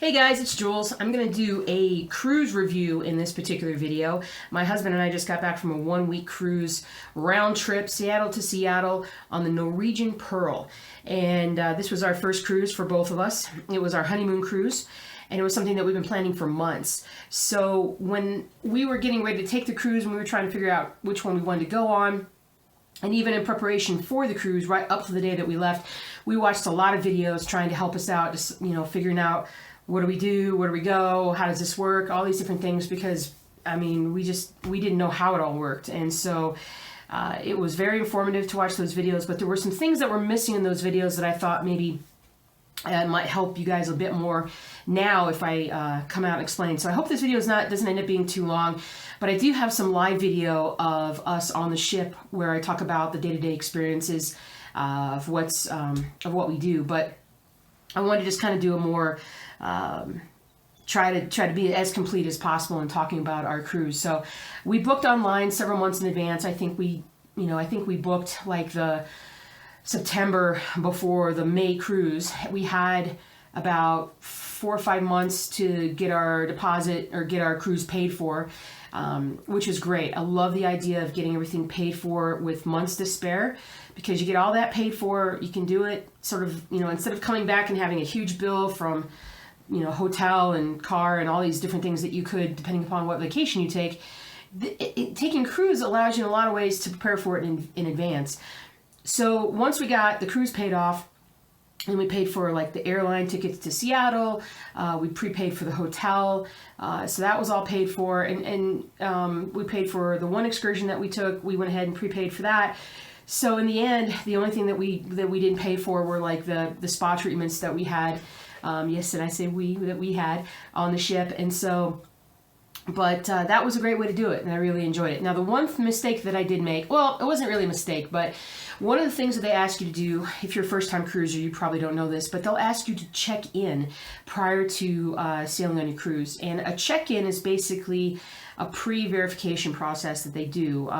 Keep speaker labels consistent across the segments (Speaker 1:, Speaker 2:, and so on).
Speaker 1: Hey guys, it's Jules. I'm going to do a cruise review in this particular video. My husband and I just got back from a 1-week cruise round trip, Seattle to Seattle, on the Norwegian Pearl. And this was our first cruise for both of us. It was our honeymoon cruise, and it was something that we've been planning for months. So when we were getting ready to take the cruise and we were trying to figure out which one we wanted to go on, and even in preparation for the cruise, right up to the day that we left, we watched a lot of videos trying to help us out, just, figuring out what do we do, where do we go, how does this work, all these different things, because, we didn't know how it all worked. And so it was very informative to watch those videos, but there were some things that were missing in those videos that I thought maybe might help you guys a bit more now if I come out and explain. So I hope this video doesn't end up being too long, but I do have some live video of us on the ship where I talk about the day-to-day experiences of what we do. But I wanted to just kind of do a more try to be as complete as possible in talking about our cruise. So we booked online several months in advance. I think we booked like the September before the May cruise. We had about 4 or 5 months to get our deposit or get our cruise paid for, which is great. I love the idea of getting everything paid for with months to spare, because you get all that paid for. You can do it sort of, instead of coming back and having a huge bill from, hotel and car and all these different things that you could, depending upon what vacation you take. Taking cruise allows you in a lot of ways to prepare for it in advance. So once we got the cruise paid off, and we paid for like the airline tickets to Seattle, we prepaid for the hotel, so that was all paid for, and we paid for the one excursion that we took. We went ahead and prepaid for that. So in the end, the only thing that we didn't pay for were like the spa treatments that we had. Yes, and I say that we had on the ship, and so. But that was a great way to do it, and I really enjoyed it. Now, the one mistake that I did make, well, it wasn't really a mistake, but one of the things that they ask you to do, if you're a first-time cruiser, you probably don't know this, but they'll ask you to check in prior to sailing on your cruise. And a check-in is basically a pre-verification process that they do.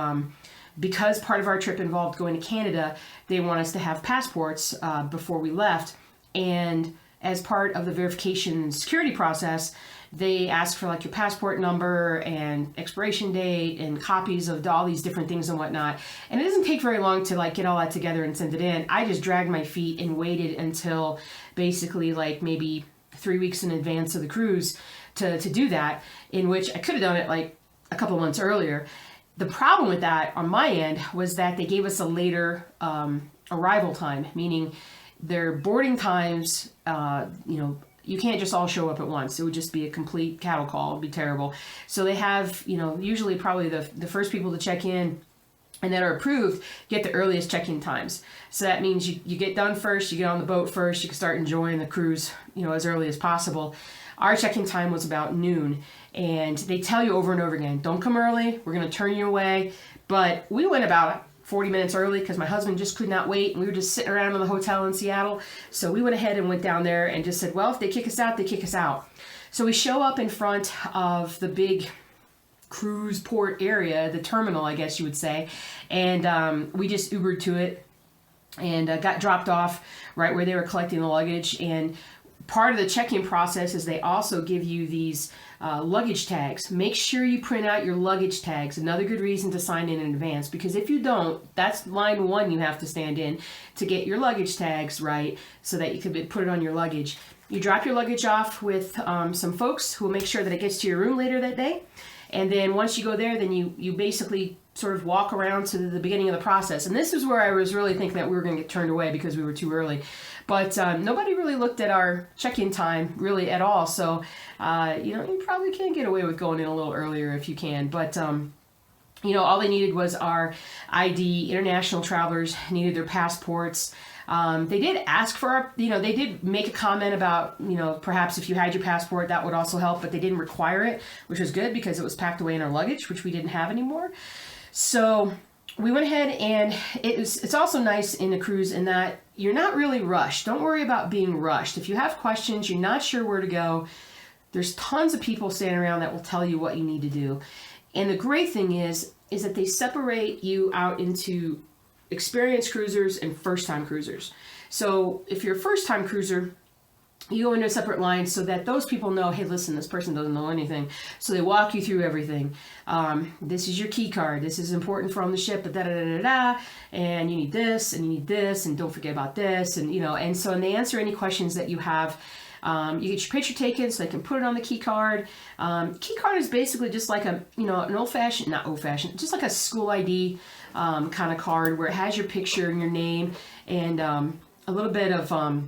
Speaker 1: Because part of our trip involved going to Canada, they want us to have passports before we left. And as part of the verification security process, they ask for like your passport number and expiration date and copies of all these different things and whatnot. And it doesn't take very long to like get all that together and send it in. I just dragged my feet and waited until basically like maybe 3 weeks in advance of the cruise to do that, in which I could have done it like a couple of months earlier. The problem with that on my end was that they gave us a later arrival time, meaning their boarding times, you can't just all show up at once. It would just be a complete cattle call. It'd be terrible. So they have, usually probably the first people to check in and that are approved get the earliest check-in times. So that means you get done first, you get on the boat first, you can start enjoying the cruise, as early as possible. Our check-in time was about noon, and they tell you over and over again, don't come early, we're going to turn you away. But we went about 40 minutes early because my husband just could not wait, and we were just sitting around in the hotel in Seattle. So we went ahead and went down there and just said, well, if they kick us out, they kick us out. So we show up in front of the big cruise port area, the terminal, I guess you would say, and we just Ubered to it and got dropped off right where they were collecting the luggage. And part of the check-in process is they also give you these luggage tags. Make sure you print out your luggage tags. Another good reason to sign in advance, because if you don't, that's line 1 you have to stand in to get your luggage tags right so that you can put it on your luggage. You drop your luggage off with some folks who will make sure that it gets to your room later that day. And then once you go there, then you basically sort of walk around to the beginning of the process. And this is where I was really thinking that we were going to get turned away because we were too early. But nobody really looked at our check-in time really at all. So, you probably can get away with going in a little earlier if you can. But, all they needed was our ID. International travelers needed their passports. They did ask for our, they did make a comment about, perhaps if you had your passport, that would also help, but they didn't require it, which was good because it was packed away in our luggage, which we didn't have anymore. So we went ahead, and it's also nice in a cruise in that you're not really rushed. Don't worry about being rushed. If you have questions, you're not sure where to go, there's tons of people standing around that will tell you what you need to do. And the great thing is that they separate you out into experienced cruisers and first-time cruisers. So if you're a first-time cruiser, you go into a separate line so that those people know, hey, listen, this person doesn't know anything. So they walk you through everything. This is your key card. This is important for on the ship, da da da da da. And you need this, and you need this, and don't forget about this, and and so they answer any questions that you have. You get your picture taken so they can put it on the key card. Key card is basically just like a an old-fashioned, not old-fashioned, just like a school ID kind of card where it has your picture and your name and a little bit of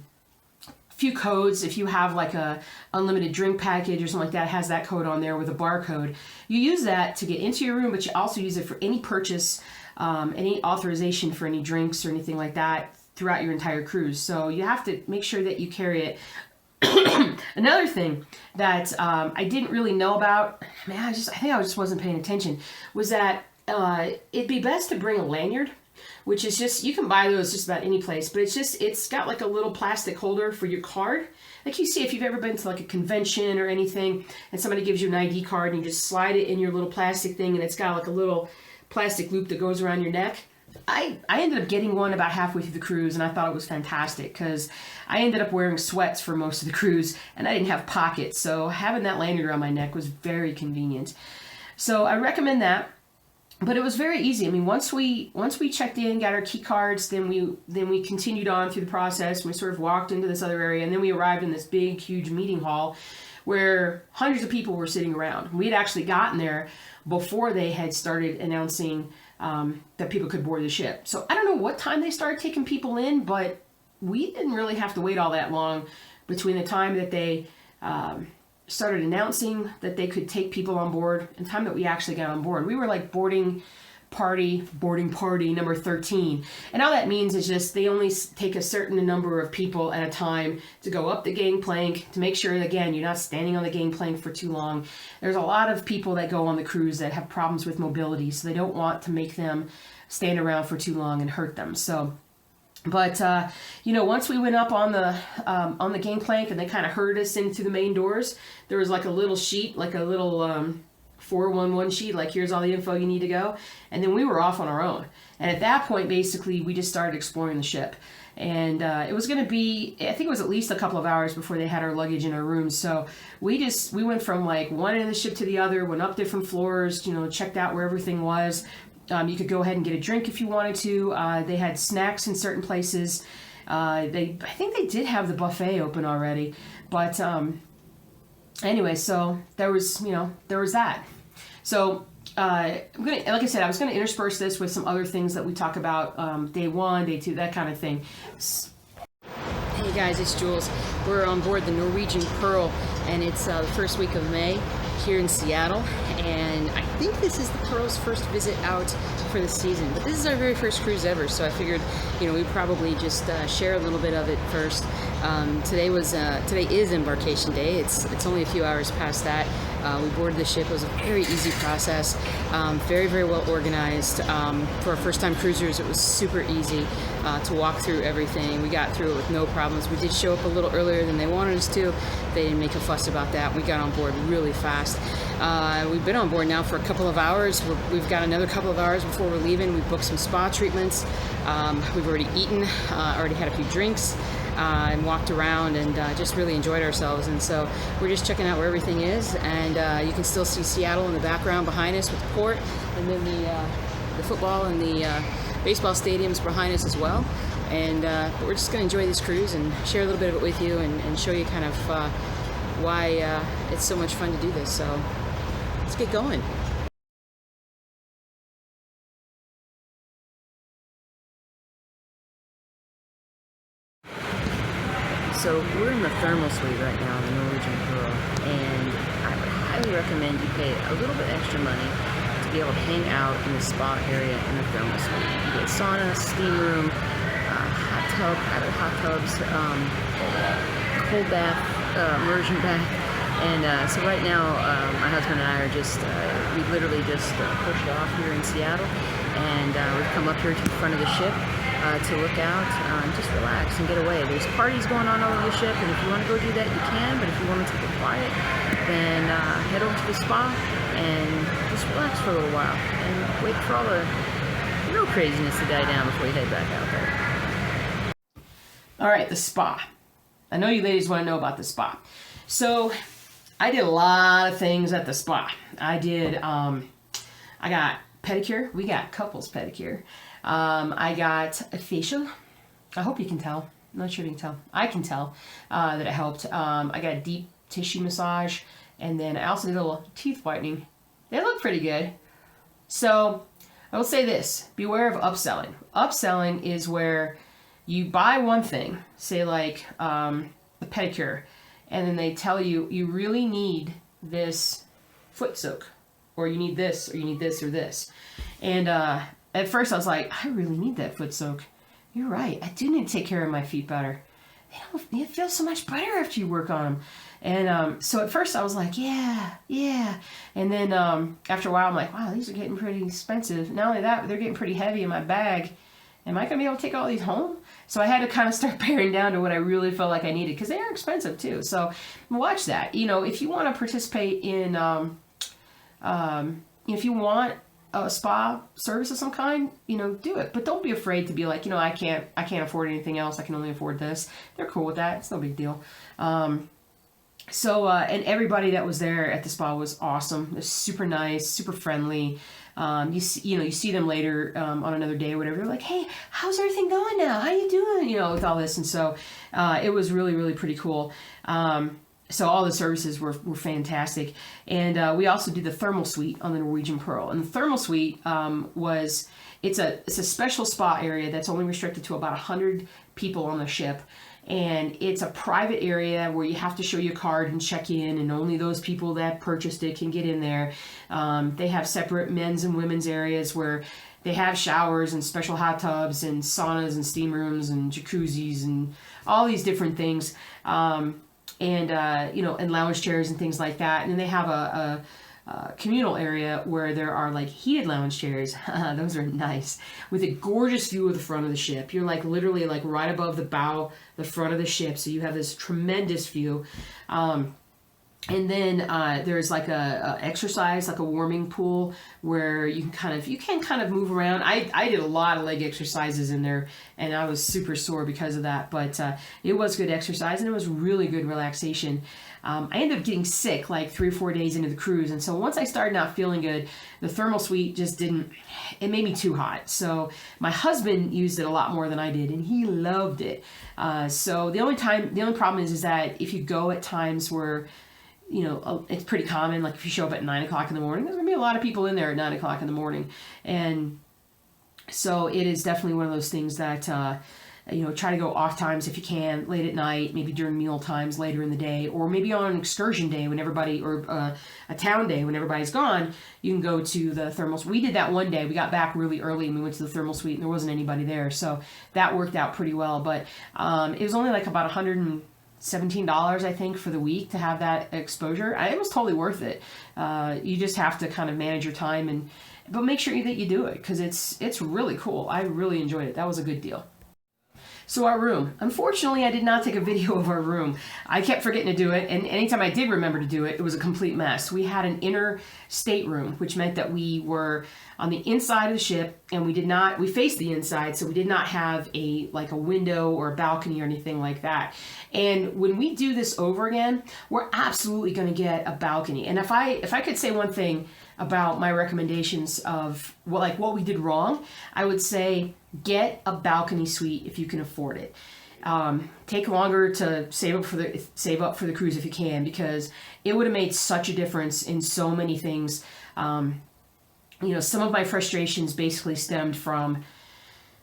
Speaker 1: few codes. If you have like a unlimited drink package or something like that, it has that code on there with a barcode. You use that to get into your room, but you also use it for any purchase, any authorization for any drinks or anything like that throughout your entire cruise. So you have to make sure that you carry it. Another thing that I didn't really know about, I think I just wasn't paying attention, was that it'd be best to bring a lanyard, which is just, you can buy those just about any place, but it's got like a little plastic holder for your card. Like you see if you've ever been to like a convention or anything and somebody gives you an ID card and you just slide it in your little plastic thing and it's got like a little plastic loop that goes around your neck. I ended up getting one about halfway through the cruise, and I thought it was fantastic because I ended up wearing sweats for most of the cruise and I didn't have pockets, so having that lanyard around my neck was very convenient. So I recommend that. But it was very easy. I mean, once we checked in, got our key cards, then we continued on through the process. We sort of walked into this other area, and then we arrived in this big, huge meeting hall where hundreds of people were sitting around. We had actually gotten there before they had started announcing that people could board the ship. So I don't know what time they started taking people in, but we didn't really have to wait all that long between the time that they started announcing that they could take people on board and the time that we actually got on board. We were like boarding party number 13. And all that means is just they only take a certain number of people at a time to go up the gangplank to make sure, again, you're not standing on the gangplank for too long. There's a lot of people that go on the cruise that have problems with mobility, so they don't want to make them stand around for too long and hurt them. So, but once we went up on the gangplank and they kind of herded us in through the main doors, there was like a little sheet, like a little 411 sheet, like here's all the info you need to go. And then we were off on our own. And at that point, basically, we just started exploring the ship. And it was going to be, I think it was at least a couple of hours before they had our luggage in our rooms. So we went from like one end of the ship to the other, went up different floors, checked out where everything was. You could go ahead and get a drink if you wanted to. They had snacks in certain places. I think they did have the buffet open already. But anyway, so there was that. So like I said, I was going to intersperse this with some other things that we talk about day 1, day 2, that kind of thing. Hey guys, it's Jules. We're on board the Norwegian Pearl, and it's the first week of May here in Seattle, and I think this is the Pearl's first visit out for the season, but this is our very first cruise ever, so I figured we'd probably just share a little bit of it first. Today is embarkation day. It's only a few hours past that. We boarded the ship. It was a very easy process, very, very well organized. For our first-time cruisers, it was super easy to walk through everything. We got through it with no problems. We did show up a little earlier than they wanted us to. They didn't make a fuss about that. We got on board really fast. We've been on board now for a couple of hours. We've got another couple of hours before we're leaving. We booked some spa treatments. We've already eaten, already had a few drinks. And walked around and just really enjoyed ourselves. And so we're just checking out where everything is, and you can still see Seattle in the background behind us with the port, and then the football and the baseball stadiums behind us as well. And but we're just going to enjoy this cruise and share a little bit of it with you and show you kind of why it's so much fun to do this. So let's get going. So we're in the thermal suite right now in the Norwegian Pearl, and I would highly recommend you pay a little bit extra money to be able to hang out in the spa area in the thermal suite. You get sauna, steam room, private hot tubs, cold bath, immersion bath, and so right now my husband and I are just, we literally just pushed off here in Seattle, and we've come up here to the front of the ship to look out and just relax and get away. There's parties going on all over the ship, and if you want to go do that, you can, but if you want to take it quiet, then head over to the spa and just relax for a little while and wait for all the real craziness to die down before you head back out there. All right, the spa. I know you ladies want to know about the spa. So I did a lot of things at the spa. I got pedicure. We got couples pedicure. I got a facial. I hope you can tell. I'm not sure if you can tell. I can tell that it helped. I got a deep tissue massage, and then I also did a little teeth whitening. They look pretty good. So I will say this, beware of upselling. Upselling is where you buy one thing, say like the pedicure, and then they tell you, you really need this foot soak, or you need this, or you need this, or this. And at first I was like, I really need that foot soak. You're right, I do need to take care of my feet better. They feel so much better after you work on them. And so at first I was like, yeah. And then after a while I'm like, wow, these are getting pretty expensive. Not only that, but they're getting pretty heavy in my bag. Am I going to be able to take all these home? So I had to kind of start paring down to what I really felt like I needed, because they are expensive too. So watch that. You know, if you want to participate in, if you want a spa service of some kind, you know, do it. But don't be afraid to be like, you know, I can't afford anything else. I can only afford this. They're cool with that. It's no big deal. And everybody that was there at the spa was awesome. They're super nice, super friendly. You see them later on another day or whatever. They're like, hey, how's everything going now? How you doing? You know, with all this. And so it was really, really pretty cool. So all the services were fantastic. And we also did the thermal suite on the Norwegian Pearl. And the thermal suite it's a special spa area that's only restricted to about 100 people on the ship. And it's a private area where you have to show your card and check in, and only those people that purchased it can get in there. They have separate men's and women's areas where they have showers and special hot tubs and saunas and steam rooms and jacuzzis and all these different things. And lounge chairs and things like that. And then they have a communal area where there are like heated lounge chairs. Those are nice, with a gorgeous view of the front of the ship. You're like literally like right above the bow, the front of the ship, so you have this tremendous view. And then there's like a exercise, like a warming pool, where you can kind of move around. I did a lot of leg exercises in there, and I was super sore because of that. But it was good exercise, and it was really good relaxation. I ended up getting sick like 3 or 4 days into the cruise, and so once I started not feeling good, the thermal suite it made me too hot. So my husband used it a lot more than I did, and he loved it. So the only problem is that if you go at times where, you know, it's pretty common, like if you show up at 9 o'clock in the morning, there's gonna be a lot of people in there at 9 o'clock in the morning. And so it is definitely one of those things that, try to go off times if you can, late at night, maybe during meal times later in the day, or maybe on an excursion day when everybody, or a town day when everybody's gone, you can go to the thermal suite. We did that one day. We got back really early and we went to the thermal suite and there wasn't anybody there. So that worked out pretty well. But it was only like about $117, I think, for the week to have that exposure. It was totally worth it. You just have to kind of manage your time, but make sure that you do it, because it's really cool. I really enjoyed it. That was a good deal. So our room. Unfortunately, I did not take a video of our room. I kept forgetting to do it, and anytime I did remember to do it, it was a complete mess. We had an inner stateroom, which meant that we were on the inside of the ship, and we faced the inside, so we did not have a window or a balcony or anything like that. And when we do this over again, we're absolutely going to get a balcony. And if I could say one thing about my recommendations of what we did wrong, I would say get a balcony suite if you can afford it. Take longer to save up for the cruise if you can, because it would have made such a difference in so many things. Some of my frustrations basically stemmed from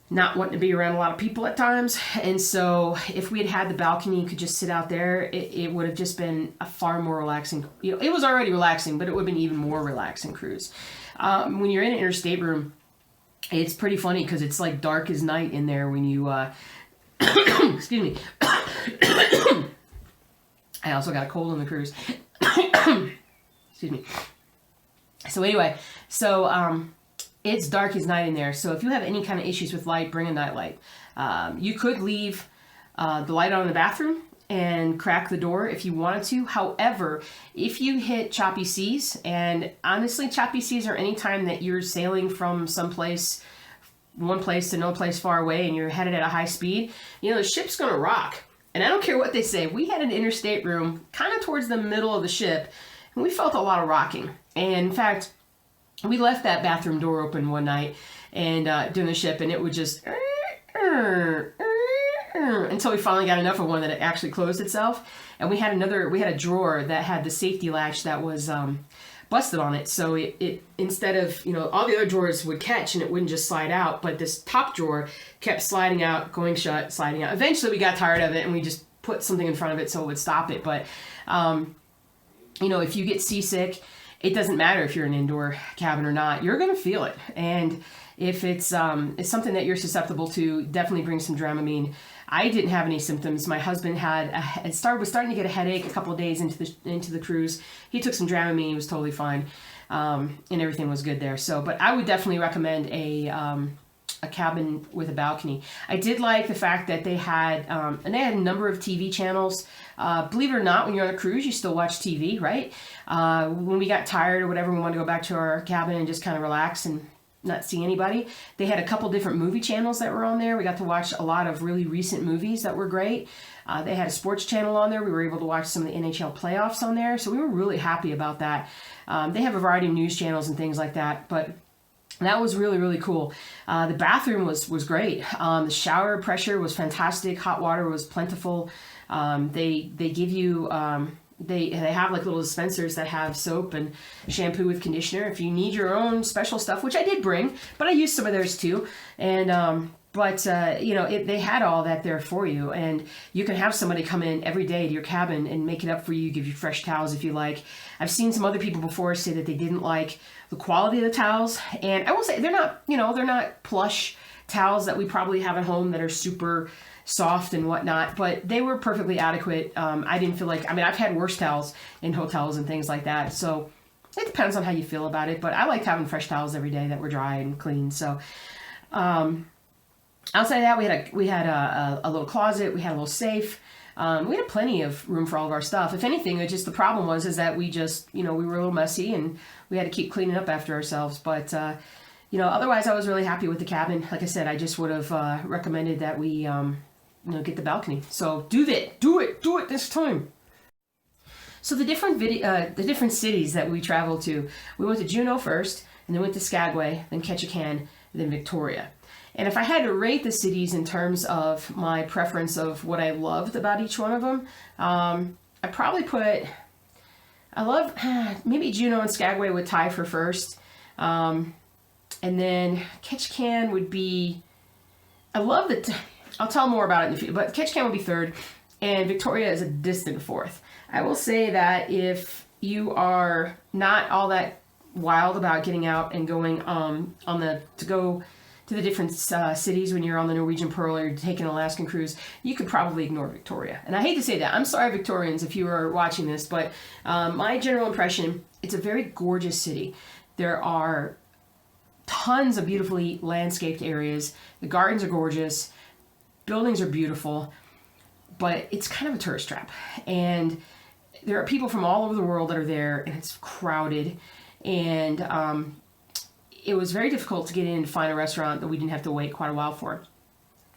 Speaker 1: not wanting to be around a lot of people at times. And so if we had had the balcony and could just sit out there, it would have just been a far more relaxing, it was already relaxing, but it would have been even more relaxing cruise. When you're in an interstate room, it's pretty funny because it's like dark as night in there when you, excuse me. I also got a cold on the cruise. Excuse me. So anyway, it's dark as night in there. So if you have any kind of issues with light, bring a nightlight. You could leave the light on in the bathroom and crack the door if you wanted to. However, if you hit choppy seas, and honestly, choppy seas are any time that you're sailing from one place to no place far away and you're headed at a high speed, the ship's going to rock. And I don't care what they say, we had an interstate room kind of towards the middle of the ship, and we felt a lot of rocking. And in fact, we left that bathroom door open one night and during the ship, and it would just until we finally got enough of one that it actually closed itself. And we had a drawer that had the safety latch that was busted on it. So it instead of, all the other drawers would catch and it wouldn't just slide out, but this top drawer kept sliding out, going shut, sliding out. Eventually we got tired of it and we just put something in front of it so it would stop it. But, if you get seasick, it doesn't matter if you're in an indoor cabin or not, you're going to feel it. And if it's something that you're susceptible to, definitely bring some Dramamine. I didn't have any symptoms. My husband was starting to get a headache a couple of days into the cruise. He took some Dramamine, he was totally fine, and everything was good there. So, but I would definitely recommend a cabin with a balcony. I did like the fact that they had a number of TV channels. Believe it or not, when you're on a cruise, you still watch TV, right? When we got tired or whatever, we wanted to go back to our cabin and just kind of relax and not see anybody. They had a couple different movie channels that were on there. We got to watch a lot of really recent movies that were great. They had a sports channel on there. We were able to watch some of the NHL playoffs on there. So we were really happy about that. They have a variety of news channels and things like that, but that was really, really cool. The bathroom was great. The shower pressure was fantastic. Hot water was plentiful. They give you, they have like little dispensers that have soap and shampoo with conditioner. If you need your own special stuff, which I did bring, but I used some of theirs too. And, they had all that there for you, and you can have somebody come in every day to your cabin and make it up for you, give you fresh towels if you like. I've seen some other people before say that they didn't like the quality of the towels, and I will say they're not plush towels that we probably have at home that are super soft and whatnot, but they were perfectly adequate. I didn't feel like, I've had worse towels in hotels and things like that, so it depends on how you feel about it, but I liked having fresh towels every day that were dry and clean. So outside of that, we had a little closet, we had a little safe. We had plenty of room for all of our stuff. If anything, it just, the problem was that we just, we were a little messy and we had to keep cleaning up after ourselves. But, otherwise I was really happy with the cabin. Like I said, I just would have recommended that we, get the balcony. So do it this time. So the different cities that we traveled to, we went to Juneau first, and then went to Skagway, then Ketchikan, and then Victoria. And if I had to rate the cities in terms of my preference of what I loved about each one of them, I'd probably maybe Juneau and Skagway would tie for first. And then Ketchikan would be, I'll tell more about it in the future, but Ketchikan would be third, and Victoria is a distant fourth. I will say that if you are not all that wild about getting out and going to go to the different cities when you're on the Norwegian Pearl or you're taking an Alaskan cruise, you could probably ignore Victoria. And I hate to say that. I'm sorry, Victorians, if you are watching this, but my general impression, it's a very gorgeous city. There are tons of beautifully landscaped areas. The gardens are gorgeous. Buildings are beautiful, but it's kind of a tourist trap. And there are people from all over the world that are there, and it's crowded. And it was very difficult to get in and find a restaurant that we didn't have to wait quite a while for.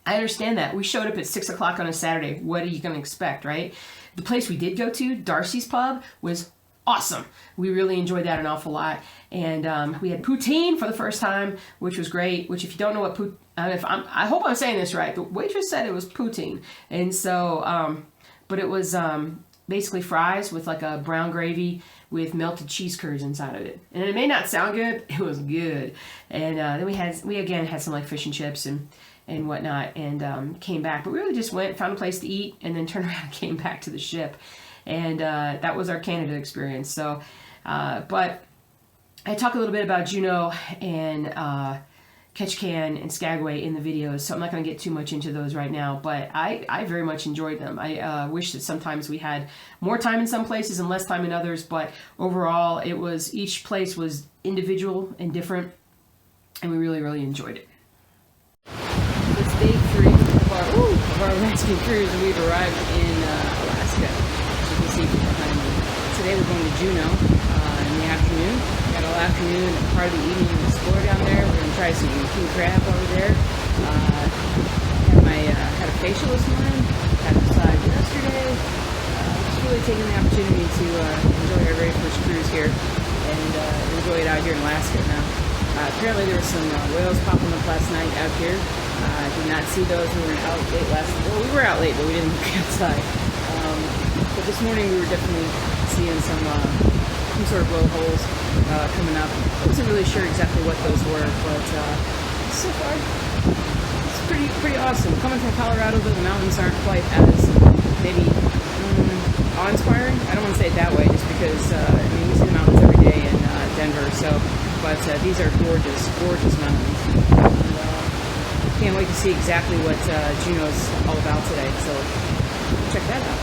Speaker 1: I understand that. We showed up at 6 o'clock on a Saturday. What are you going to expect, right? The place we did go to, Darcy's Pub, was awesome. We really enjoyed that an awful lot. And we had poutine for the first time, which was great, which if you don't know what I hope I'm saying this right, the waitress said it was poutine. And so, but it was basically fries with like a brown gravy with melted cheese curds inside of it. And it may not sound good, it was good. And then we again had some like fish and chips and whatnot, and came back. But we really just went, found a place to eat, and then turned around and came back to the ship. And that was our Canada experience. So, but I talk a little bit about Juneau and Ketchikan and Skagway in the videos, so I'm not going to get too much into those right now, but I very much enjoyed them. I wish that sometimes we had more time in some places and less time in others, but overall each place was individual and different, and we really, really enjoyed it. It's day 3 of our rescue cruise, and we've arrived in Alaska, as you can see behind me. Today we're going to Juneau in the afternoon. We got all afternoon and part of the evening to explore down there. We're going to try some king crab over there. Had a facial this morning. Had a massage yesterday. Just really taking the opportunity to enjoy our very first cruise here and enjoy it out here in Alaska now. Apparently there were some whales popping up last night out here. I did not see those. We were out late well, we were out late, but we didn't look outside. But this morning we were definitely seeing some sort of blowholes coming up. I wasn't really sure exactly what those were, but so far it's pretty awesome. Coming from Colorado, though, the mountains aren't quite as maybe awe-inspiring. I don't want to say it that way, just because we see the mountains every day in Denver. But these are gorgeous, gorgeous mountains. And, can't wait to see exactly what Juneau's all about today. So check that out.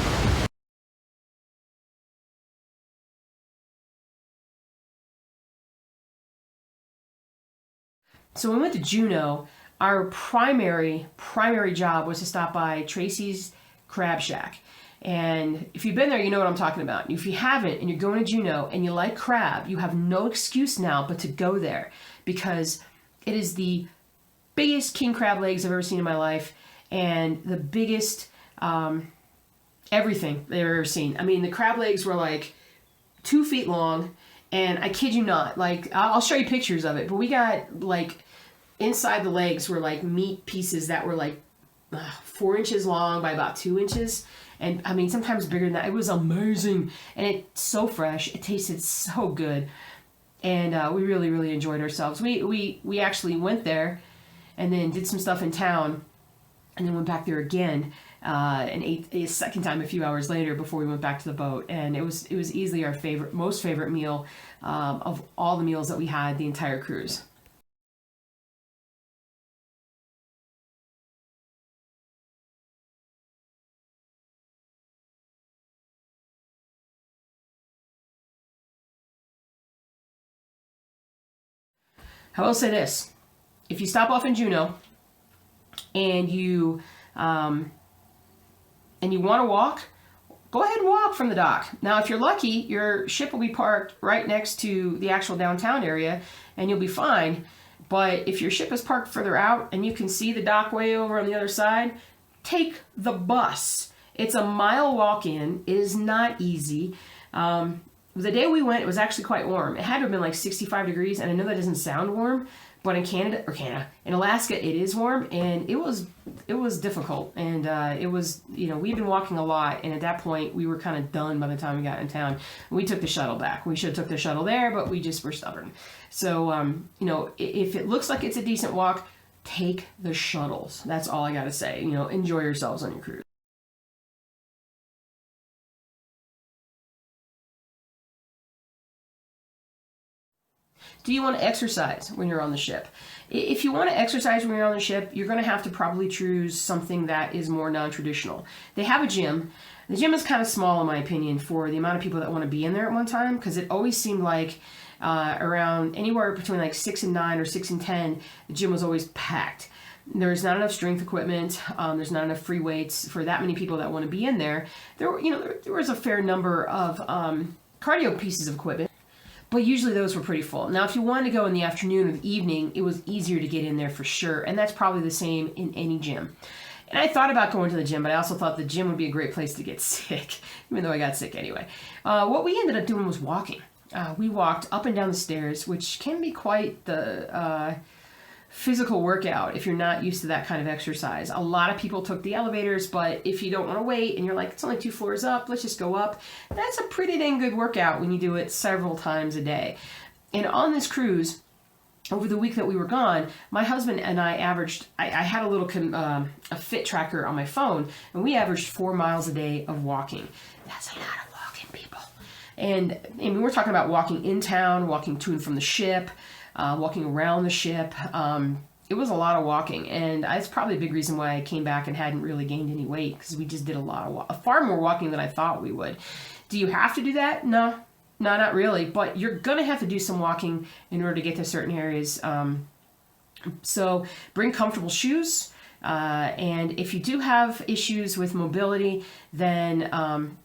Speaker 1: So when we went to Juneau, our primary job was to stop by Tracy's Crab Shack. And if you've been there, you know what I'm talking about. If you haven't, and you're going to Juneau and you like crab, you have no excuse now but to go there, because it is the biggest king crab legs I've ever seen in my life, and the biggest everything they've ever seen. I mean, the crab legs were like 2 feet long, and I kid you not, like, I'll show you pictures of it, but we got, like, inside the legs were like meat pieces that were like 4 inches long by about 2 inches. And I mean, sometimes bigger than that. It was amazing. And it's so fresh. It tasted so good. And we really enjoyed ourselves. We actually went there and then did some stuff in town and then went back there again and ate a second time a few hours later before we went back to the boat. And it was easily our most favorite meal of all the meals that we had the entire cruise. I will say this: if you stop off in Juneau and you want to walk, go ahead and walk from the dock. Now, if you're lucky, your ship will be parked right next to the actual downtown area, and you'll be fine. But if your ship is parked further out and you can see the dock way over on the other side, take the bus. It's a mile walk in. It is not easy. The day we went, it was actually quite warm. It had to have been like 65 degrees, and I know that doesn't sound warm, but in Alaska, it is warm, and it was difficult, and it was, we'd been walking a lot, and at that point, we were kind of done by the time we got in town. We took the shuttle back. We should have took the shuttle there, but we just were stubborn. So, if it looks like it's a decent walk, take the shuttles. That's all I gotta say. Enjoy yourselves on your cruise. Do you want to exercise when you're on the ship? If you want to exercise when you're on the ship, you're going to have to probably choose something that is more non-traditional. They have a gym. The gym is kind of small, in my opinion, for the amount of people that want to be in there at one time, because it always seemed like around anywhere between like 6 and 9 or 6 and 10, the gym was always packed. There's not enough strength equipment. There's not enough free weights for that many people that want to be in there. There was a fair number of cardio pieces of equipment, but usually those were pretty full. Now, if you wanted to go in the afternoon or the evening, it was easier to get in there for sure. And that's probably the same in any gym. And I thought about going to the gym, but I also thought the gym would be a great place to get sick, even though I got sick anyway. What we ended up doing was walking. We walked up and down the stairs, which can be quite the physical workout if you're not used to that kind of exercise. A lot of people took the elevators, but if you don't want to wait and you're like, it's only 2 floors up, let's just go up, that's a pretty dang good workout when you do it several times a day. And on this cruise, over the week that we were gone, my husband and I averaged, I had a little a fit tracker on my phone, and we averaged 4 miles a day of walking. That's a lot of walking, people. And we're talking about walking in town, walking to and from the ship, walking around the ship. It was a lot of walking, and that's probably a big reason why I came back and hadn't really gained any weight, because we just did far more walking than I thought we would. Do you have to do that? No, not really, but you're gonna have to do some walking in order to get to certain areas. So bring comfortable shoes. And if you do have issues with mobility, then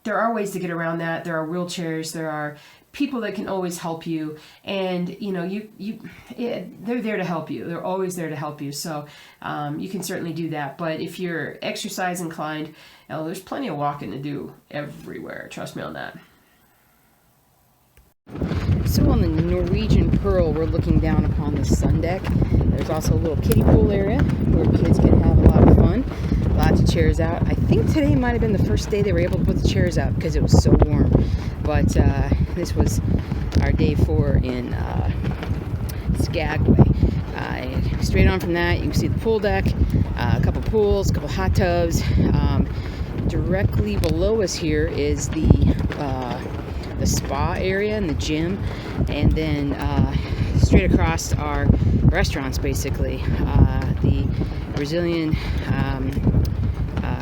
Speaker 1: there are ways to get around that. There are wheelchairs, there are people that can always help you, and they're there to help you. They're always there to help you. So you can certainly do that. But if you're exercise inclined, there's plenty of walking to do everywhere. Trust me on that. So on the Norwegian Pearl, we're looking down upon the sun deck. There's also a little kiddie pool area where kids can have a lot of fun. Lots of chairs out. I think today might have been the first day they were able to put the chairs out because it was so warm. But this was our day 4 in Skagway. Straight on from that, you can see the pool deck, a couple pools, a couple hot tubs. Directly below us here is the spa area and the gym, and then straight across are restaurants, basically. The Brazilian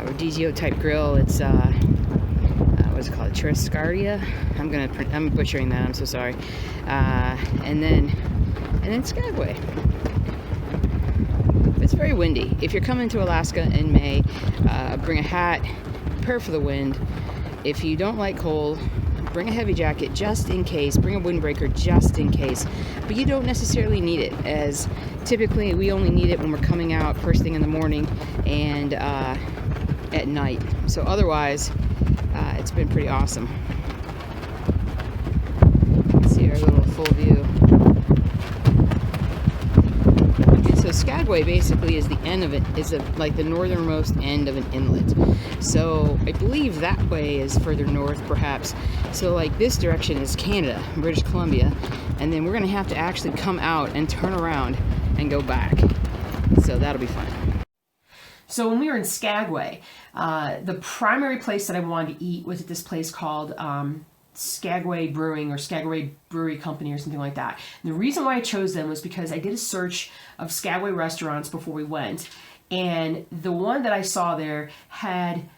Speaker 1: Rodizio type grill. It's what's it called? Churrascaria. I'm butchering that. I'm so sorry. And then Skagway. It's very windy. If you're coming to Alaska in May, bring a hat, prepare for the wind. If you don't like cold, bring a heavy jacket just in case. Bring a windbreaker just in case. But you don't necessarily need it, as typically we only need it when we're coming out first thing in the morning and at night. So otherwise, it's been pretty awesome. Let's see our little full view. So Skagway basically is the end of it, is like the northernmost end of an inlet. So I believe that way is further north, perhaps. So like this direction is Canada, British Columbia, and then we're gonna have to actually come out and turn around and go back. So that'll be fun. So when we were in Skagway, the primary place that I wanted to eat was at this place called Skagway Brewing or Skagway Brewery Company or something like that. And the reason why I chose them was because I did a search of Skagway restaurants before we went, and the one that I saw there had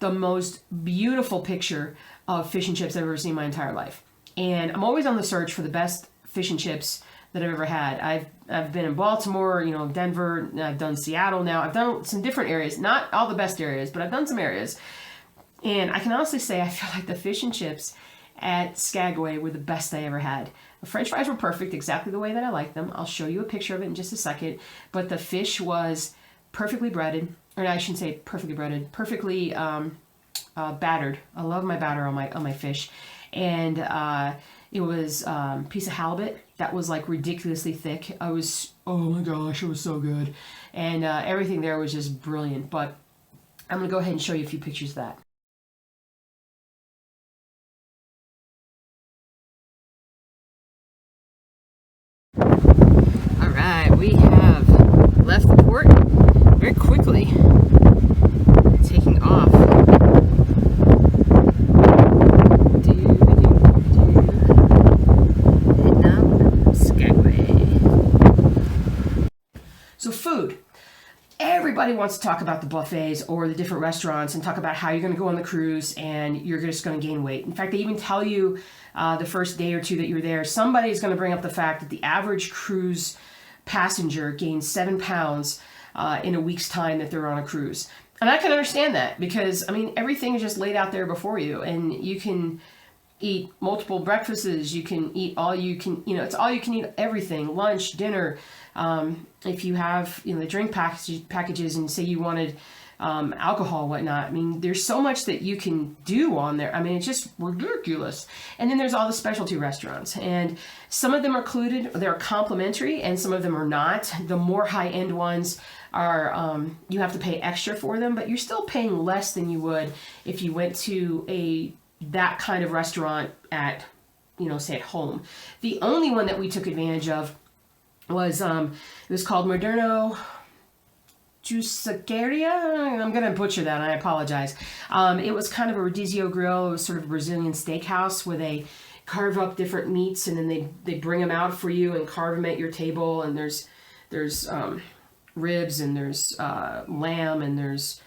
Speaker 1: the most beautiful picture of fish and chips I've ever seen in my entire life. And I'm always on the search for the best fish and chips that I've ever had. I've been in Baltimore, Denver, I've done Seattle now. I've done some different areas, not all the best areas, but I've done some areas. And I can honestly say I feel like the fish and chips at Skagway were the best I ever had. The French fries were perfect, exactly the way that I like them. I'll show you a picture of it in just a second. But the fish was perfectly breaded, or I shouldn't say perfectly breaded, perfectly battered. I love my batter on my fish. And it was a piece of halibut that was like ridiculously thick. Oh my gosh, it was so good. And everything there was just brilliant. But I'm gonna go ahead and show you a few pictures of that. We have left the port very quickly, taking off. Heading up Skagway. So food. Everybody wants to talk about the buffets or the different restaurants and talk about how you're going to go on the cruise and you're just going to gain weight. In fact, they even tell you the first day or two that you're there, somebody's going to bring up the fact that the average cruise passenger gains 7 pounds in a week's time that they're on a cruise. And I can understand that because, everything is just laid out there before you, and you can eat multiple breakfasts, you can eat all you can, it's all you can eat, everything, lunch, dinner. If you have, the drink packages and say you wanted alcohol, whatnot. There's so much that you can do on there. It's just ridiculous. And then there's all the specialty restaurants, and some of them are included, they're complimentary, and some of them are not. The more high-end ones are, you have to pay extra for them, but you're still paying less than you would if you went to that kind of restaurant at, say at home. The only one that we took advantage of was, it was called Moderno Juiceria. I'm going to butcher that, I apologize. It was kind of a Rodizio grill. It was sort of a Brazilian steakhouse where they carve up different meats and then they bring them out for you and carve them at your table. And there's ribs, and there's lamb, and there's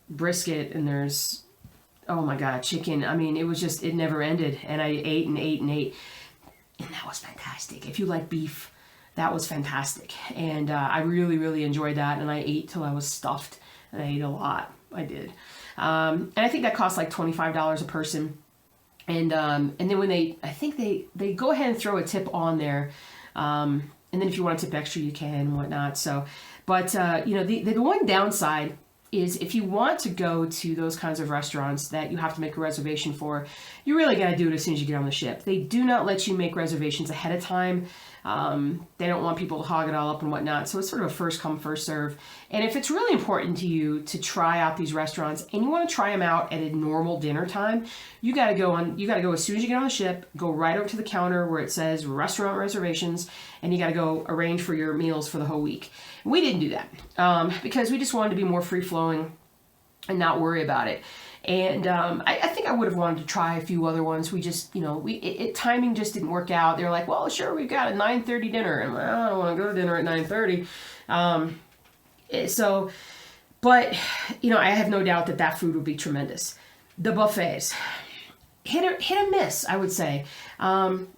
Speaker 1: brisket, and there's, oh my God, chicken. It was just, it never ended. And I ate and ate and ate. And that was fantastic. If you like beef, that was fantastic. And I really, really enjoyed that. And I ate till I was stuffed. And I ate a lot. I did. And I think that cost like $25 a person. And then when I think they go ahead and throw a tip on there. And then if you want to tip extra, you can and whatnot. So, but, you know, the one downside is if you want to go to those kinds of restaurants that you have to make a reservation for, you really got to do it as soon as you get on the ship. They do not let you make reservations ahead of time. They don't want people to hog it all up and whatnot. So it's sort of a first come, first serve. And if it's really important to you to try out these restaurants and you want to try them out at a normal dinner time, you got to go as soon as you get on the ship, go right over to the counter where it says restaurant reservations, and you got to go arrange for your meals for the whole week. We didn't do that because we just wanted to be more free flowing and not worry about it. And I think I would have wanted to try a few other ones. We just, you know, timing just didn't work out. They were like, well, sure, we've got a 9:30 dinner. And I don't want to go to dinner at 9:30. But, you know, I have no doubt that food would be tremendous. The buffets, hit or miss, I would say. I'm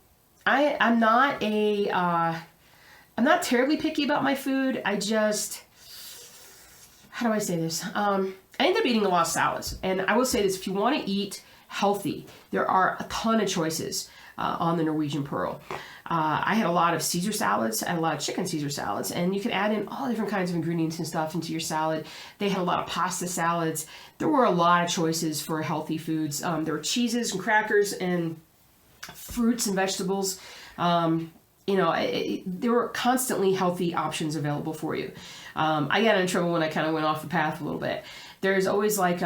Speaker 1: not terribly picky about my food. I just, how do I say this? I ended up eating a lot of salads. And I will say this, if you want to eat healthy, there are a ton of choices on the Norwegian Pearl. I had a lot of Caesar salads. I had a lot of chicken Caesar salads. And you can add in all different kinds of ingredients and stuff into your salad. They had a lot of pasta salads. There were a lot of choices for healthy foods. There were cheeses and crackers and fruits and vegetables. You know, there were constantly healthy options available for you. I got in trouble when I kind of went off the path a little bit. There's always like,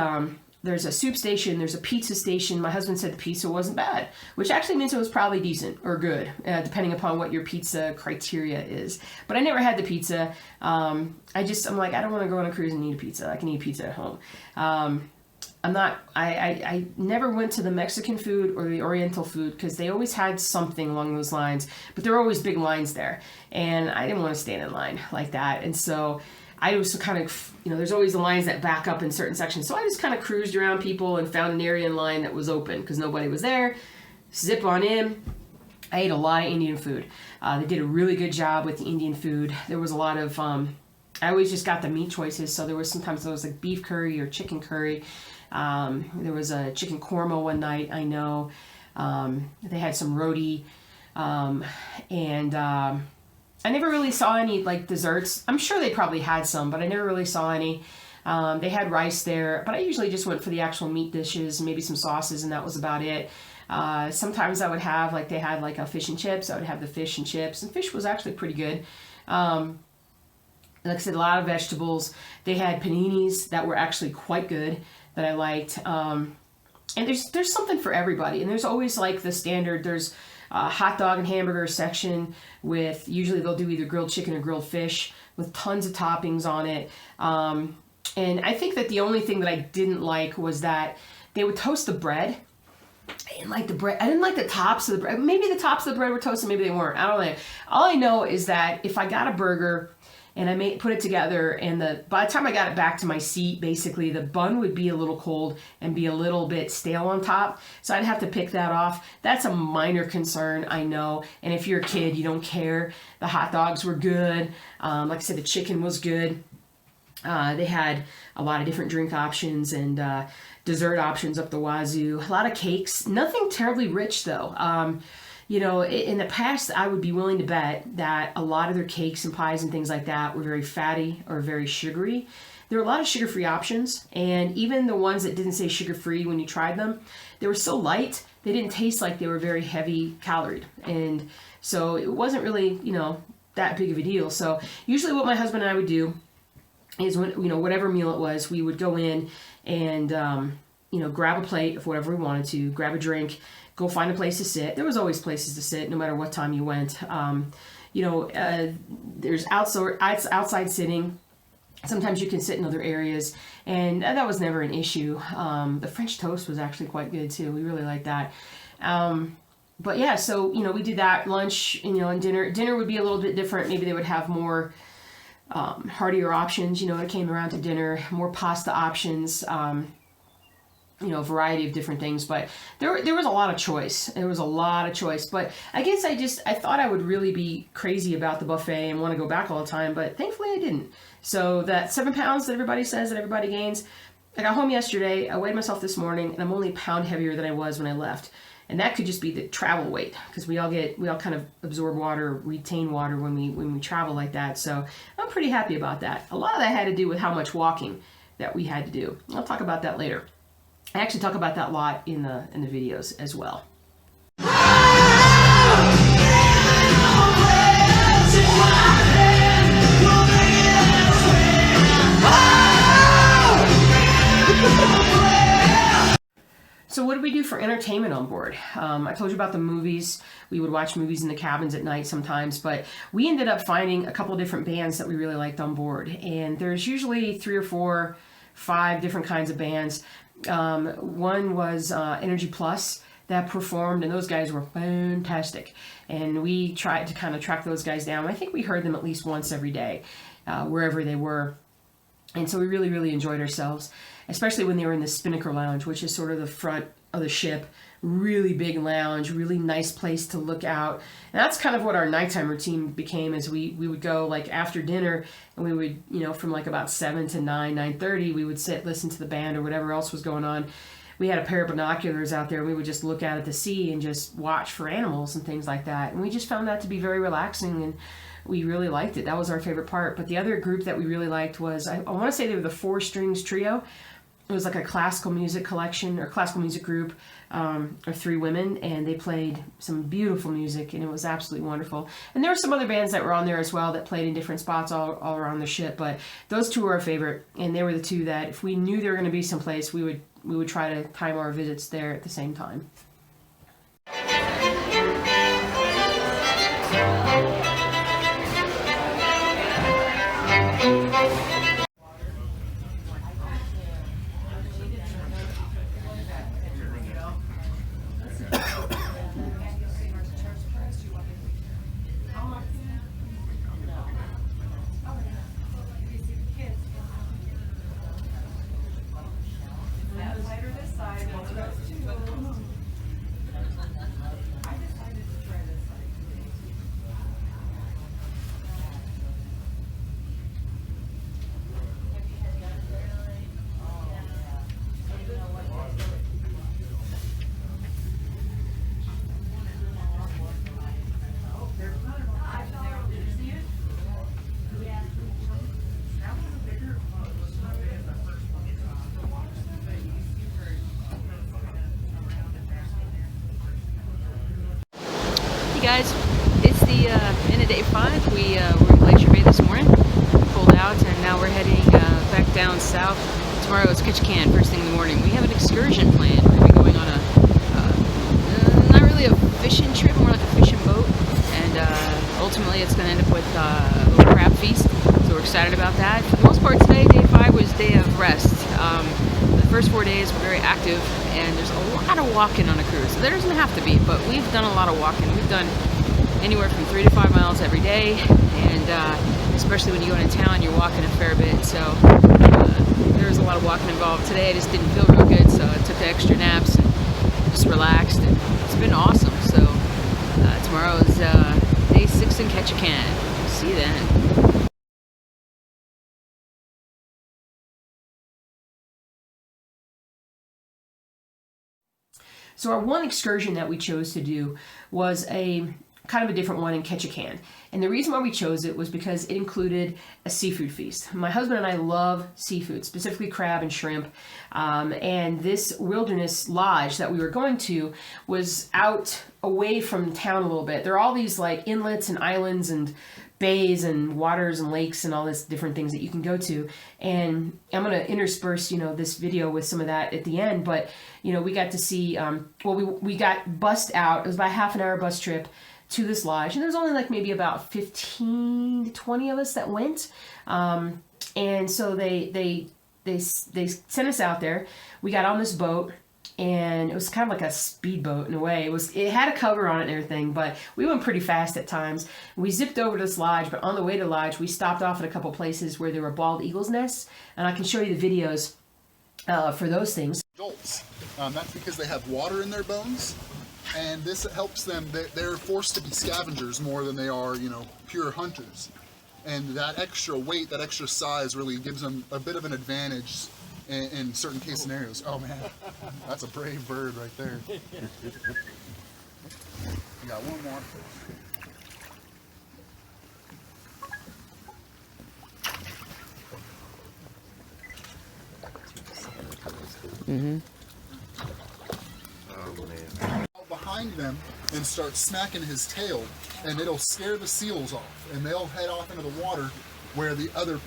Speaker 1: there's a soup station, there's a pizza station. My husband said the pizza wasn't bad, which actually means it was probably decent or good, depending upon what your pizza criteria is. But I never had the pizza. I'm like, I don't want to go on a cruise and eat a pizza. I can eat pizza at home. I never went to the Mexican food or the Oriental food because they always had something along those lines, but there were always big lines there. And I didn't want to stand in line like that. And so I was kind of, you know, there's always the lines that back up in certain sections. So I just kind of cruised around people and found an area in line that was open because nobody was there. Zip on in. I ate a lot of Indian food. They did a really good job with the Indian food. There was a lot of, I always just got the meat choices. So there was like beef curry or chicken curry. There was a chicken korma one night, I know. They had some roti. I never really saw any like desserts. I'm sure they probably had some, but I never really saw any. They had rice there, but I usually just went for the actual meat dishes, maybe some sauces, and that was about it. Sometimes I would have, like they had like a fish and chips. I would have the fish and chips, and fish was actually pretty good. Like I said, a lot of vegetables. They had paninis that were actually quite good that I liked. And there's something for everybody. And there's always like the standard, there's a hot dog and hamburger section with, usually they'll do either grilled chicken or grilled fish with tons of toppings on it. And I think that the only thing that I didn't like was that they would toast the bread. I didn't like the bread. I didn't like the tops of the bread. Maybe the tops of the bread were toasted, maybe they weren't. I don't know. All I know is that if I got a burger and I put it together, and by the time I got it back to my seat, basically the bun would be a little cold and be a little bit stale on top. So I'd have to pick that off. That's a minor concern, I know. And if you're a kid, you don't care. The hot dogs were good. Like I said, the chicken was good. They had a lot of different drink options and dessert options up the wazoo. A lot of cakes. Nothing terribly rich, though. You know, in the past, I would be willing to bet that a lot of their cakes and pies and things like that were very fatty or very sugary. There were a lot of sugar-free options, and even the ones that didn't say sugar-free when you tried them, they were so light, they didn't taste like they were very heavy caloried. And so it wasn't really, you know, that big of a deal. So usually what my husband and I would do is when, you know, whatever meal it was, we would go in and, you know, grab a plate of whatever we wanted to, grab a drink, go find a place to sit. There was always places to sit, no matter what time you went. You know, there's outside sitting. Sometimes you can sit in other areas, and that was never an issue. The French toast was actually quite good too. We really liked that. But yeah, so, you know, we did that. Lunch, you know, and dinner. Dinner would be a little bit different. Maybe they would have more heartier options, you know, when it came around to dinner, more pasta options. you know, variety of different things, but there was a lot of choice. There was a lot of choice, but I guess I thought I would really be crazy about the buffet and want to go back all the time, but thankfully I didn't. So that 7 pounds that everybody says that everybody gains, I got home yesterday, I weighed myself this morning, and I'm only a pound heavier than I was when I left. And that could just be the travel weight, because we all kind of absorb water, retain water when we travel like that. So I'm pretty happy about that. A lot of that had to do with how much walking that we had to do. I'll talk about that later. I actually talk about that a lot in the videos as well. So what did we do for entertainment on board? I told you about the movies. We would watch movies in the cabins at night sometimes, but we ended up finding a couple of different bands that we really liked on board. And there's usually 3 or 4, 5 different kinds of bands. One was Energy Plus that performed, and those guys were fantastic. And we tried to kind of track those guys down. I think we heard them at least once every day, wherever they were. And so we really, really enjoyed ourselves, especially when they were in the Spinnaker Lounge, which is sort of the front of the ship. Really big lounge, really nice place to look out. And that's kind of what our nighttime routine became, as we would go like after dinner, and we would, you know, from like about 7 to 9, 9:30, we would sit, listen to the band or whatever else was going on. We had a pair of binoculars out there, and we would just look out at the sea and just watch for animals and things like that. And we just found that to be very relaxing, and we really liked it. That was our favorite part. But the other group that we really liked was, I want to say they were the Four Strings Trio. It was like a classical music collection or classical music group, or 3 women, and they played some beautiful music, and it was absolutely wonderful. And there were some other bands that were on there as well that played in different spots all around the ship, but those 2 were our favorite, and they were the 2 that if we knew they were going to be someplace, we would try to time our visits there at the same time.
Speaker 2: Hey guys, it's the end of day 5. We were in Glacier Bay this morning, pulled out, and now we're heading back down south. Tomorrow is Ketchikan, first thing in the morning. We have an excursion planned. We're going to be going on a, not really a fishing trip, more like a fishing boat, and ultimately it's going to end up with a little crab feast, so we're excited about that. For the most part today, day 5 was day of rest. The first 4 days were very active, and there's a lot of walking on a cruise. So there doesn't have to be, but we've done a lot of walking. We've done anywhere from 3 to 5 miles every day, and especially when you go into town, you're walking a fair bit. So there was a lot of walking involved. Today I just didn't feel real good, so I took the extra naps and just relaxed, and it's been awesome. So tomorrow is day 6 in Ketchikan. See you then.
Speaker 1: So our one excursion that we chose to do was a kind of a different one in Ketchikan. And the reason why we chose it was because it included a seafood feast. My husband and I love seafood, specifically crab and shrimp. And this wilderness lodge that we were going to was out away from town a little bit. There are all these like inlets and islands and bays and waters and lakes and all this different things that you can go to. And I'm going to intersperse, you know, this video with some of that at the end. But, you know, we got to see, well, we got bussed out. It was about a half-an-hour bus trip to this lodge. And there was only like maybe about 15 to 20 of us that went. And so they sent us out there. We got on this boat, and it was kind of like a speedboat in a way. It had a cover on it and everything, but we went pretty fast at times. We zipped over to this lodge, but on the way to the lodge, we stopped off at a couple places where there were bald eagles' nests, and I can show you the videos for those things.
Speaker 3: Jules. That's because they have water in their bones, and this helps them. They're forced to be scavengers more than they are, you know, pure hunters. And that extra weight, that extra size really gives them a bit of an advantage in certain case scenarios. Oh man, that's a brave bird right there. We got one more. Behind them and start smacking his tail, and it'll scare the seals off, and they'll head off into the water where the other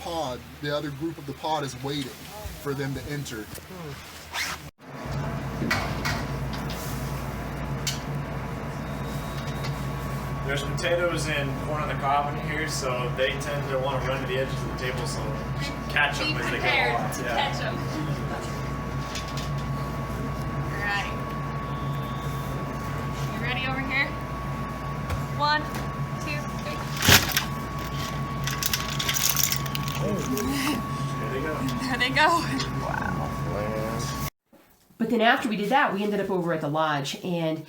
Speaker 3: group of the pod is waiting for them to enter.
Speaker 4: There's potatoes and corn on the cob in here, so they tend to want to run to the edges of the table, so catch them as they go along.
Speaker 2: to catch them. Alright. You ready over here? 1, 2, 3.
Speaker 4: There they go.
Speaker 2: There they go.
Speaker 1: But then after we did that, we ended up over at the lodge, and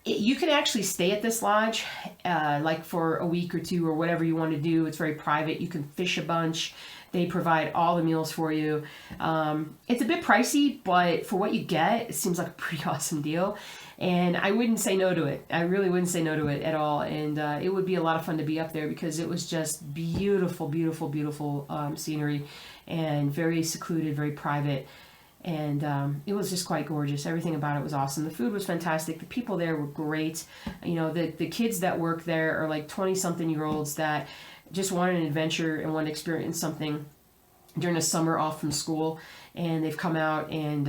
Speaker 1: you can actually stay at this lodge like for a week or two or whatever you want to do. It's very private. You can fish a bunch. They provide all the meals for you. It's a bit pricey, but for what you get, it seems like a pretty awesome deal. And I wouldn't say no to it. I really wouldn't say no to it at all. And it would be a lot of fun to be up there because it was just beautiful, beautiful, beautiful scenery and very secluded, very private. And it was just quite gorgeous. Everything about it was awesome. The food was fantastic. The people there were great. You know, the kids that work there are like 20-something-year-olds that just wanted an adventure and wanted to experience something during the summer off from school. And they've come out and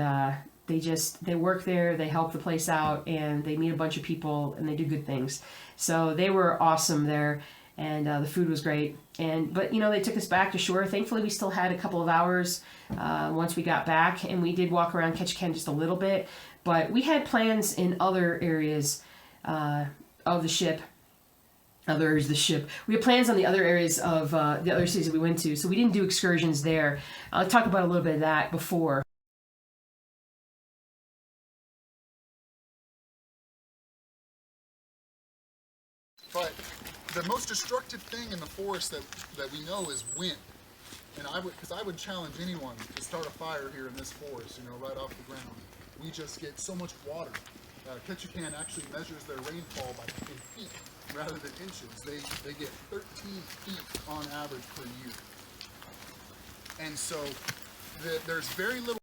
Speaker 1: they work there, they help the place out, and they meet a bunch of people, and they do good things. So they were awesome there. And the food was great. But you know, they took us back to shore. Thankfully, we still had a couple of hours once we got back, and we did walk around Ketchikan just a little bit. But we had plans in other areas of the ship. Other areas of the ship. We had plans on the other areas of the other cities that we went to, so we didn't do excursions there. I'll talk about a little bit of that before.
Speaker 3: But the most destructive thing in the forest that we know is wind. And I would challenge anyone to start a fire here in this forest, you know, right off the ground. We just get so much water. Ketchikan actually measures their rainfall in feet rather than inches. They get 13 feet on average per year. And so there's very little.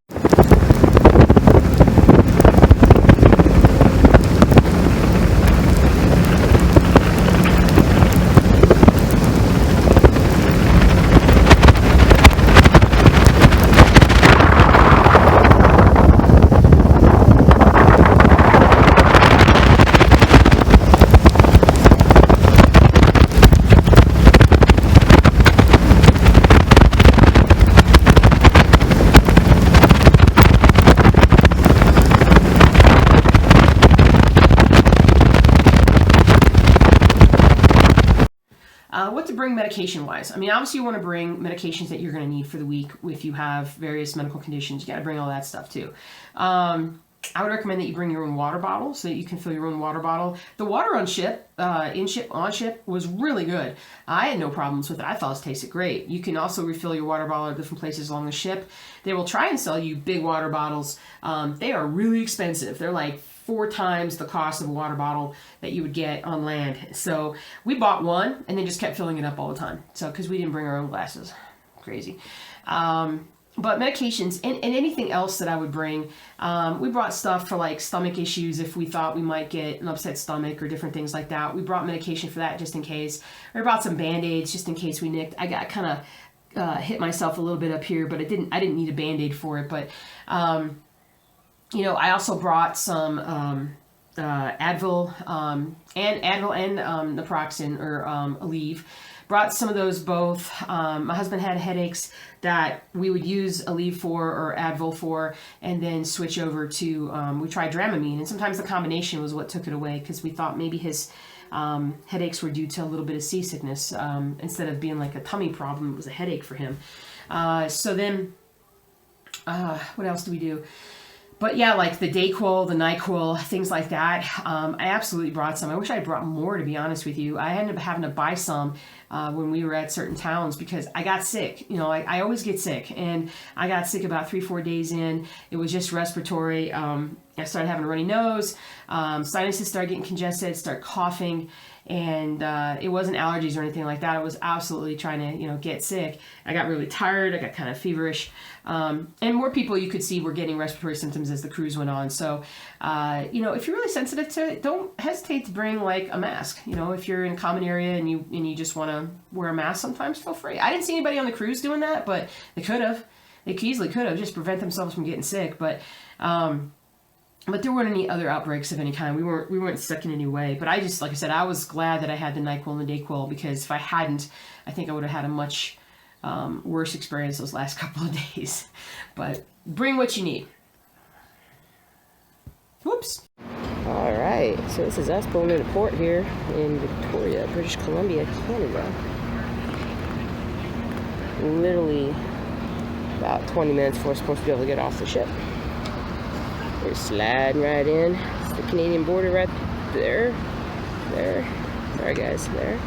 Speaker 1: What to bring medication-wise? I mean, obviously you want to bring medications that you're going to need for the week if you have various medical conditions. You got to bring all that stuff too. I would recommend that you bring your own water bottle so that you can fill your own water bottle. The water on ship, on ship was really good. I had no problems with it. I thought it tasted great. You can also refill your water bottle at different places along the ship. They will try and sell you big water bottles. They are really expensive. They're like 4 times the cost of a water bottle that you would get on land. So we bought one and then just kept filling it up all the time. So because we didn't bring our own glasses. Crazy. But medications and anything else that I would bring, we brought stuff for like stomach issues if we thought we might get an upset stomach or different things like that. We brought medication for that just in case. We brought some Band-Aids just in case we nicked. I got kind of hit myself a little bit up here, but I didn't need a Band-Aid for it. But you know, I also brought some Advil and naproxen or Aleve. Brought some of those both. My husband had headaches that we would use Aleve for or Advil for, and then switch over to, we tried Dramamine, and sometimes the combination was what took it away because we thought maybe his headaches were due to a little bit of seasickness. Instead of being like a tummy problem, it was a headache for him. So then, what else do we do? But yeah, like the Dayquil, the NyQuil, things like that. I absolutely brought some. I wish I brought more, to be honest with you. I ended up having to buy some when we were at certain towns because I got sick. You know, I always get sick, and I got sick about 3-4 days in. It was just respiratory. I started having a runny nose. Sinuses started getting congested, start coughing. And it wasn't allergies or anything like that. I was absolutely trying to, you know, get sick. I got really tired. I got kind of feverish. And more people you could see were getting respiratory symptoms as the cruise went on. So, you know, if you're really sensitive to it, don't hesitate to bring like a mask. You know, if you're in a common area and you just want to wear a mask sometimes, feel free. I didn't see anybody on the cruise doing that, but they could have. They easily could have just prevent themselves from getting sick. But there weren't any other outbreaks of any kind. We weren't sick in any way. But I just, like I said, I was glad that I had the NyQuil and the Dayquil because if I hadn't, I think I would have had a much worse experience those last couple of days. But bring what you need. Whoops. All right, so this is us pulling into port here in Victoria, British Columbia, Canada. Literally about 20 minutes before we're supposed to be able to get off the ship. We're sliding right in. It's the Canadian border right there. There. Sorry guys, there.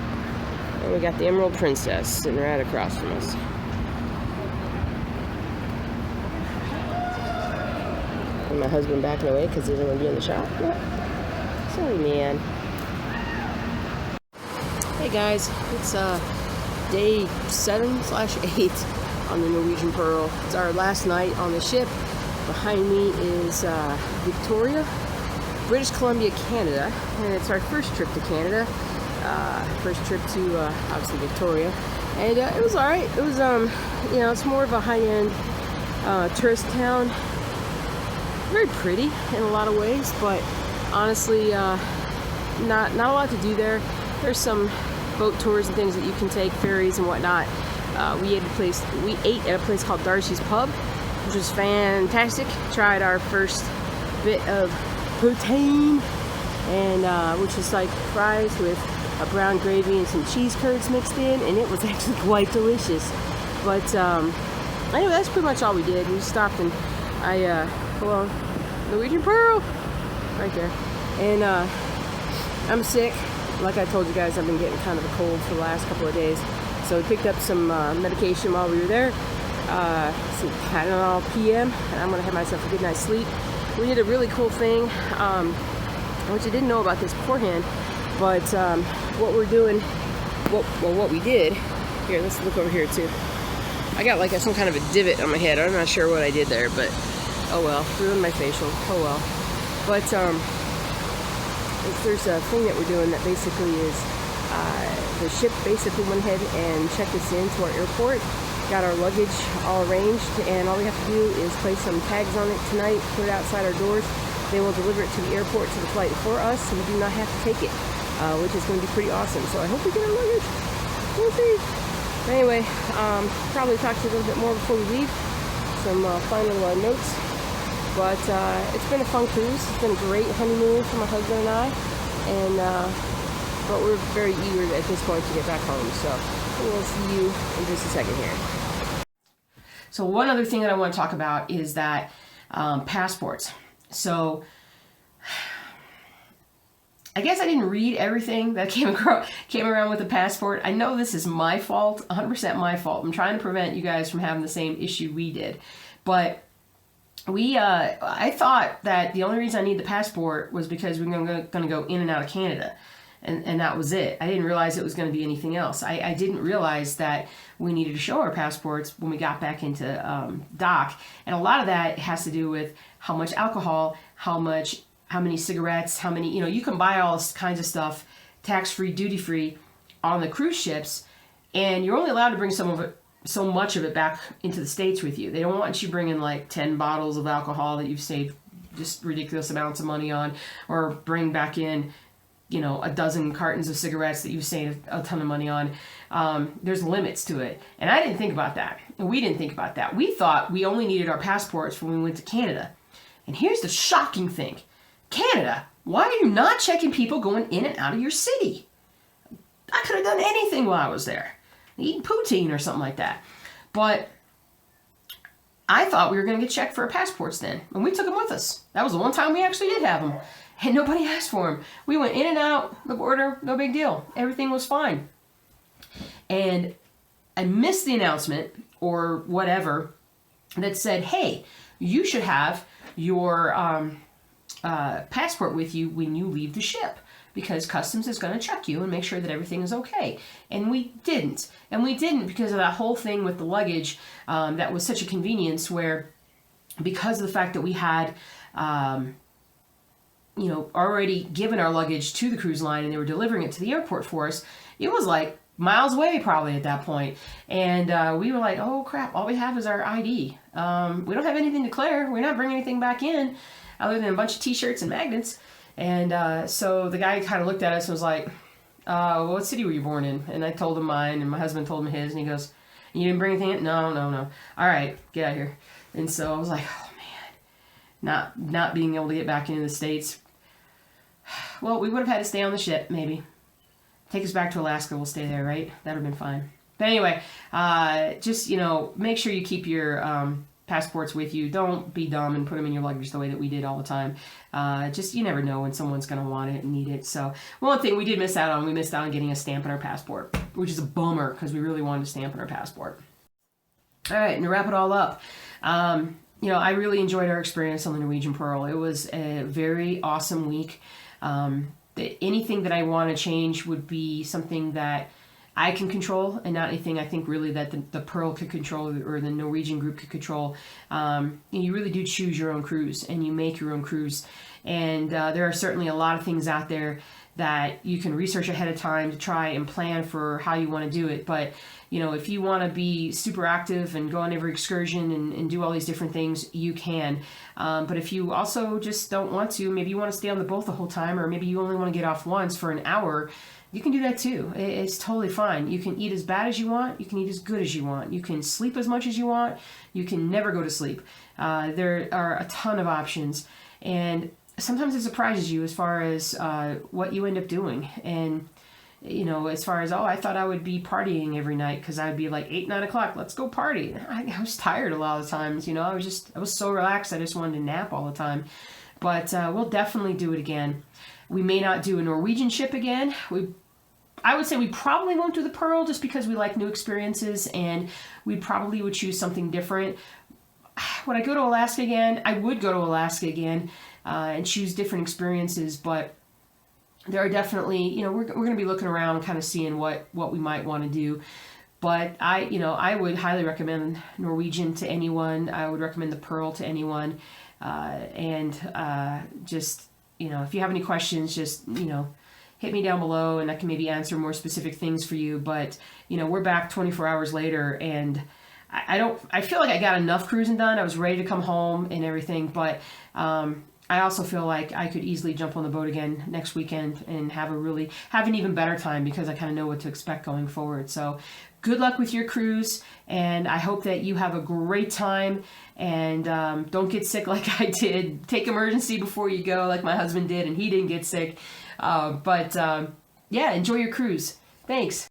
Speaker 1: And we got the Emerald Princess sitting right across from us. And my husband backing away because he doesn't want to be in the shop. Sorry, man. Hey guys, it's day 7/8 on the Norwegian Pearl. It's our last night on the ship. Behind me is Victoria, British Columbia, Canada, and it's our first trip to Canada. First trip to obviously Victoria, and it was all right. It was you know, it's more of a high-end tourist town. Very pretty in a lot of ways, but honestly, not a lot to do there. There's some boat tours and things that you can take, ferries and whatnot. We ate at a place called Darcy's Pub, which was fantastic. Tried our first bit of poutine, and which is like fries with a brown gravy and some cheese curds mixed in, and it was actually quite delicious. But anyway, that's pretty much all we did. We stopped and well, Norwegian Pearl, right there. And I'm sick. Like I told you guys, I've been getting kind of a cold for the last couple of days. So we picked up some medication while we were there. Some Tylenol PM, and I'm gonna have myself a good night's sleep. We did a really cool thing, which I didn't know about this beforehand, but what we're doing, what we did, here, let's look over here too. I got like some kind of a divot on my head. I'm not sure what I did there, but oh well, ruined my facial, oh well. But there's a thing that we're doing that basically is, the ship basically went ahead and checked us into our airport, got our luggage all arranged, and all we have to do is place some tags on it tonight, put it outside our doors. They will deliver it to the airport, to the flight for us, and we do not have to take it, which is going to be pretty awesome. So I hope we get our luggage. We'll see. Anyway, probably talk to you a little bit more before we leave. Some final notes. But it's been a fun cruise. It's been a great honeymoon for my husband and I. And but we're very eager at this point to get back home. So we'll see you in just a second here. So one other thing that I want to talk about is that passports. So I guess I didn't read everything that came around with the passport. I know this is my fault, 100% my fault. I'm trying to prevent you guys from having the same issue we did. But I thought that the only reason I need the passport was because we're going to go in and out of Canada. And that was it. I didn't realize it was going to be anything else. I didn't realize that we needed to show our passports when we got back into dock. And a lot of that has to do with how much alcohol, how many cigarettes, how many, you can buy all this kinds of stuff, tax-free, duty-free on the cruise ships. And you're only allowed to bring so much of it back into the States with you. They don't want you bringing like 10 bottles of alcohol that you've saved just ridiculous amounts of money on, or bring back in a dozen cartons of cigarettes that you've saved a ton of money on. There's limits to it. And I didn't think about that. And we didn't think about that. We thought we only needed our passports when we went to Canada. And here's the shocking thing. Canada, why are you not checking people going in and out of your city? I could have done anything while I was there. Eating poutine or something like that. But I thought we were going to get checked for our passports then, and we took them with us. That was the one time we actually did have them, and nobody asked for them. We went in and out the border, no big deal. Everything was fine. And I missed the announcement or whatever that said, hey, you should have your passport with you when you leave the ship, because customs is going to check you and make sure that everything is okay. And we didn't. And we didn't because of that whole thing with the luggage that was such a convenience, where because of the fact that we had, already given our luggage to the cruise line and they were delivering it to the airport for us, it was like miles away probably at that point. And we were like, oh crap, all we have is our ID. We don't have anything to declare. We're not bringing anything back in other than a bunch of t-shirts and magnets. And so the guy kind of looked at us and was like, what city were you born in? And I told him mine, and my husband told him his, and he goes, you didn't bring anything in? No. All right, get out of here. And so I was like, oh man, not being able to get back into the States. Well, we would have had to stay on the ship, maybe. Take us back to Alaska, we'll stay there, right? That would have been fine. But anyway, just, make sure you keep your passports with you. Don't be dumb and put them in your luggage the way that we did all the time. You never know when someone's going to want it and need it. So one thing we did miss out on, we missed out on getting a stamp on our passport, which is a bummer because we really wanted a stamp on our passport. All right, and to wrap it all up, I really enjoyed our experience on the Norwegian Pearl. It was a very awesome week. Anything that I want to change would be something that I can control, and not anything I think really that the Pearl could control or the Norwegian group could control. You really do choose your own cruise, and you make your own cruise. And there are certainly a lot of things out there that you can research ahead of time to try and plan for how you want to do it. But if you want to be super active and go on every excursion and do all these different things, you can. But if you also just don't want to, maybe you want to stay on the boat the whole time, or maybe you only want to get off once for an hour, you can do that too. It's totally fine. You can eat as bad as you want. You can eat as good as you want. You can sleep as much as you want. You can never go to sleep. There are a ton of options. And sometimes it surprises you as far as what you end up doing. And as far as, I thought I would be partying every night because I'd be like 8, 9 o'clock, let's go party. I was tired a lot of the times, I was so relaxed. I just wanted to nap all the time. But we'll definitely do it again. We may not do a Norwegian ship again. I would say we probably won't do the Pearl just because we like new experiences, and we probably would choose something different. Would I go to Alaska again? I would go to Alaska again and choose different experiences, but there are definitely, we're going to be looking around kind of seeing what we might want to do. But I would highly recommend Norwegian to anyone. I would recommend the Pearl to anyone. If you have any questions, just, hit me down below and I can maybe answer more specific things for you. But, we're back 24 hours later, and I feel like I got enough cruising done. I was ready to come home and everything, but I also feel like I could easily jump on the boat again next weekend and have an even better time because I kind of know what to expect going forward. So good luck with your cruise, and I hope that you have a great time, and don't get sick like I did. Take emergency before you go like my husband did, and he didn't get sick. Enjoy your cruise. Thanks.